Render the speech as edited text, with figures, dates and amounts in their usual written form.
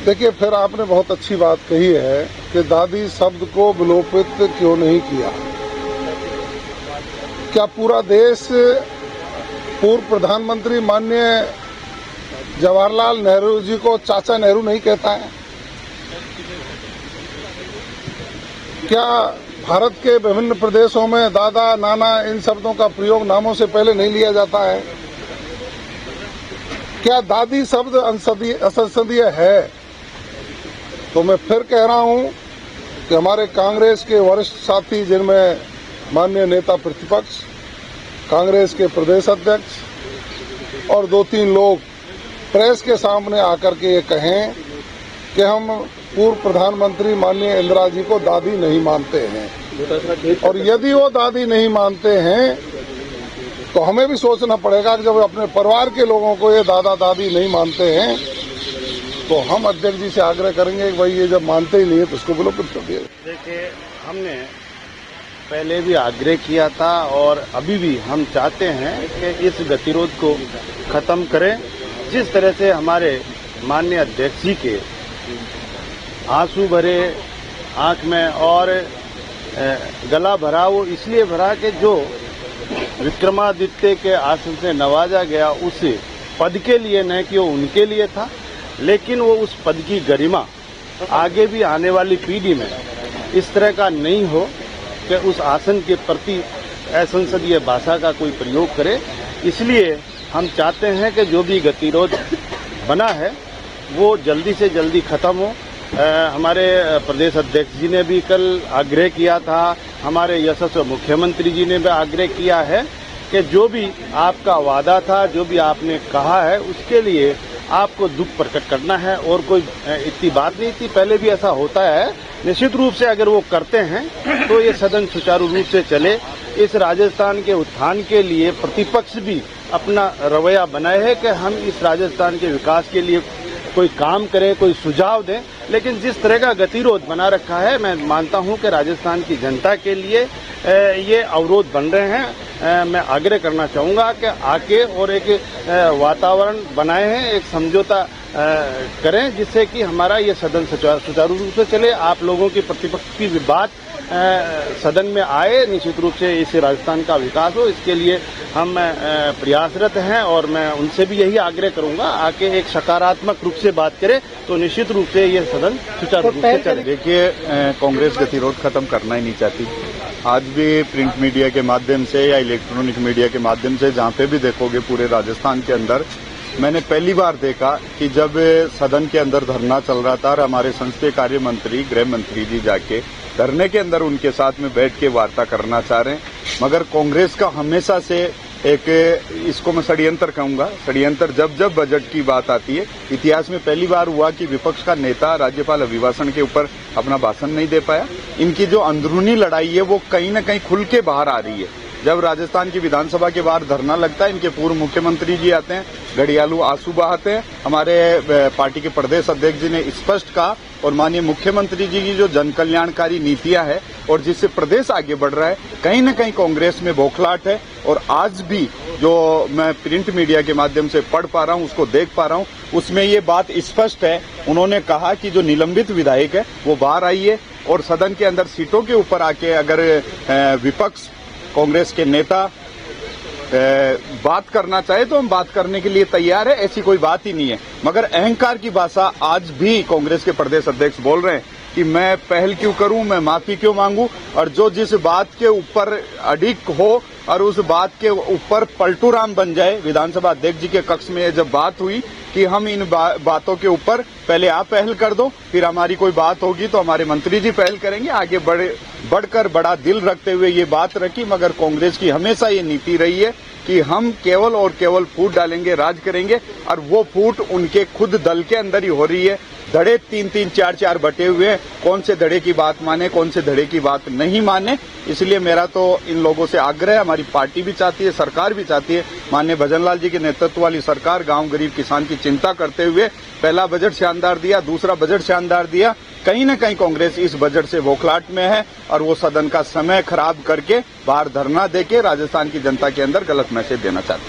देखिए, फिर आपने बहुत अच्छी बात कही है कि दादी शब्द को विलोपित क्यों नहीं किया। क्या पूरा देश पूर्व प्रधानमंत्री माननीय जवाहरलाल नेहरू जी को चाचा नेहरू नहीं कहता है? क्या भारत के विभिन्न प्रदेशों में दादा, नाना इन शब्दों का प्रयोग नामों से पहले नहीं लिया जाता है? क्या दादी शब्द असंसदीय है? तो मैं फिर कह रहा हूं कि हमारे कांग्रेस के वरिष्ठ साथी, जिनमें माननीय नेता प्रतिपक्ष, कांग्रेस के प्रदेश अध्यक्ष और 2-3 लोग प्रेस के सामने आकर के ये कहें कि हम पूर्व प्रधानमंत्री माननीय इंदिरा जी को दादी नहीं मानते हैं, और यदि वो दादी नहीं मानते हैं तो हमें भी सोचना पड़ेगा कि जब अपने परिवार के लोगों को ये दादा दादी नहीं मानते हैं तो हम अध्यक्ष जी से आग्रह करेंगे कि भाई ये जब मानते ही नहीं है तो उसको विलोपित कर दिया। देखिए, हमने पहले भी आग्रह किया था और अभी भी हम चाहते हैं कि इस गतिरोध को खत्म करें। जिस तरह से हमारे माननीय अध्यक्ष जी के आंसू भरे आंख में और गला भरा, वो इसलिए भरा कि जो विक्रमादित्य के आसन से नवाजा गया उस पद के लिए, न कि वो उनके लिए था, लेकिन वो उस पद की गरिमा आगे भी आने वाली पीढ़ी में इस तरह का नहीं हो कि उस आसन के प्रति असंसदीय भाषा का कोई प्रयोग करे। इसलिए हम चाहते हैं कि जो भी गतिरोध बना है वो जल्दी से जल्दी खत्म हो। हमारे प्रदेश अध्यक्ष जी ने भी कल आग्रह किया था, हमारे यशस्वी मुख्यमंत्री जी ने भी आग्रह किया है कि जो भी आपका वादा था, जो भी आपने कहा है, उसके लिए आपको दुख प्रकट करना है और कोई इतनी बात नहीं थी। पहले भी ऐसा होता है। निश्चित रूप से अगर वो करते हैं तो ये सदन सुचारू रूप से चले। इस राजस्थान के उत्थान के लिए प्रतिपक्ष भी अपना रवैया बनाए है कि हम इस राजस्थान के विकास के लिए कोई काम करें, कोई सुझाव दें। लेकिन जिस तरह का गतिरोध बना रखा है, मैं मानता हूं कि राजस्थान की जनता के लिए ये अवरोध बन रहे हैं। मैं आग्रह करना चाहूंगा कि आके और एक वातावरण बनाए हैं, एक समझौता करें जिससे कि हमारा ये सदन सुचारू रूप से चले। आप लोगों की प्रतिपक्ष की बात सदन में आए, निश्चित रूप से इस राजस्थान का विकास हो, इसके लिए हम प्रयासरत हैं और मैं उनसे भी यही आग्रह करूंगा आके एक सकारात्मक रूप से बात करें तो निश्चित रूप से ये सदन सुचारू रूप से चले। देखिए, कांग्रेस गतिरोध खत्म करना ही नहीं चाहती। आज भी प्रिंट मीडिया के माध्यम से या इलेक्ट्रॉनिक मीडिया के माध्यम से जहां पे भी देखोगे पूरे राजस्थान के अंदर, मैंने पहली बार देखा कि जब सदन के अंदर धरना चल रहा था और हमारे संसदीय कार्य मंत्री, गृह मंत्री जी जाके धरने के अंदर उनके साथ में बैठ के वार्ता करना चाह रहे हैं। मगर कांग्रेस का हमेशा से एक, इसको मैं षड्यंत्र कहूंगा, षड्यंत्र जब बजट की बात आती है, इतिहास में पहली बार हुआ कि विपक्ष का नेता राज्यपाल अभिभाषण के ऊपर अपना भाषण नहीं दे पाया। इनकी जो अंदरूनी लड़ाई है वो कहीं न कहीं खुल के बाहर आ रही है। जब राजस्थान की विधानसभा के बाहर धरना लगता है, इनके पूर्व मुख्यमंत्री जी आते हैं, घड़ियालू आंसू बहाते हैं। हमारे पार्टी के प्रदेश अध्यक्ष जी ने स्पष्ट कहा और माननीय मुख्यमंत्री जी की जो जन कल्याणकारी नीतियां है और जिससे प्रदेश आगे बढ़ रहा है, कहीं न कहीं कांग्रेस में बौखलाहट है। और आज भी जो मैं प्रिंट मीडिया के माध्यम से पढ़ पा रहा हूं, उसको देख पा रहा हूं, उसमें ये बात स्पष्ट है। उन्होंने कहा कि जो निलंबित विधायक है वो बाहर आइए और सदन के अंदर सीटों के ऊपर आके अगर विपक्ष, कांग्रेस के नेता बात करना चाहे तो हम बात करने के लिए तैयार है, ऐसी कोई बात ही नहीं है। मगर अहंकार की भाषा आज भी कांग्रेस के प्रदेश अध्यक्ष बोल रहे हैं कि मैं पहल क्यों करूं, मैं माफी क्यों मांगूं, और जो जिस बात के ऊपर अडिग हो और उस बात के ऊपर पलटूराम बन जाए। विधानसभा अध्यक्ष जी के कक्ष में जब बात हुई कि हम इन बातों के ऊपर पहले आप पहल कर दो, फिर हमारी कोई बात होगी तो हमारे मंत्री जी पहल करेंगे, आगे बढ़कर बड़ा दिल रखते हुए ये बात रखी। मगर कांग्रेस की हमेशा ये नीति रही है कि हम केवल और केवल फूट डालेंगे, राज करेंगे, और वो फूट उनके खुद दल के अंदर ही हो रही है। धड़े 3-3, 4-4 बटे हुए हैं, कौन से धड़े की बात माने, कौन से धड़े की बात नहीं माने। इसलिए मेरा तो इन लोगों से आग्रह है, हमारी पार्टी भी चाहती है, सरकार भी चाहती है, माननीय भजनलाल जी के नेतृत्व वाली सरकार गांव गरीब किसान की चिंता करते हुए पहला बजट शानदार दिया, दूसरा बजट शानदार दिया। कहीं न कहीं कांग्रेस इस बजट से बौखलाहट में है और वो सदन का समय खराब करके बाहर धरना देके राजस्थान की जनता के अंदर गलत मैसेज देना चाहती है।